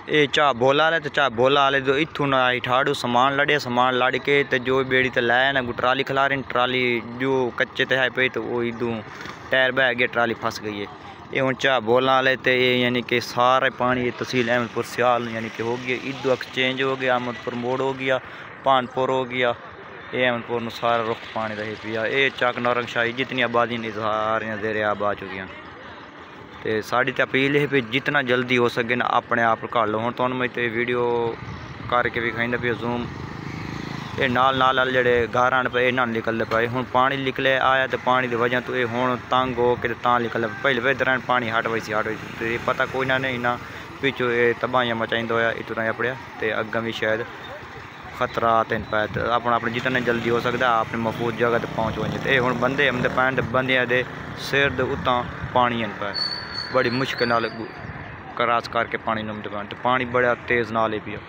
ये चाह भोला वाले तो चाह भोला वाले जो इथू ना आई ठाड़ू सामान लड़े सामान लड़ के तो जो बेड़ी ते लाया ना ट्राली खिला रहे ट्राली जो कच्चे ते है पे तो वो इदू टायर बह गया ट्राली फंस गई है। ये हूँ चाह भोला वाले तो ये यानी कि सारे पानी ये तहसील अहमदपुर सियाल यानी कि हो गया इदू एक्सचेंज हो गया अहमदपुर मोड़ हो गया पानपुर हो गया ये अहमदपुर में सारा रुख पानी रही पिया। ये चक नौरंगशाही जितनी आबादी ने सारियां जेरे आब आ चुकी तो साड़ी तो अपील है भी जितना जल्दी हो सके ना अपने आप कर लो। हूँ तो मैं तो वीडियो करके भी खाई पे जूम ये नाल जड़े घर आने पे ना निकलते पे हूँ पानी निकले आया तो पानी की वजह तो ये हूँ तंग हो के निकल पहले वेदर पानी हट वही हट वही तो पता कोई ना नहीं ना पिछू ये तबाहियां मचाइंदा होया इतना अपड़िया तो अगर भी शायद खतरा तेन पै तो अपने जितने जल्दी हो सकता है अपने महफूज जगह तक पहुँच वजे तो हूँ बंदे हमदे पैन बंदिया दे सिर दे उतां पानी पै बड़ी मुश्किल क्रॉस करके पानी नमते पैन तो पानी बड़ा तेज़ नाल ही पिया।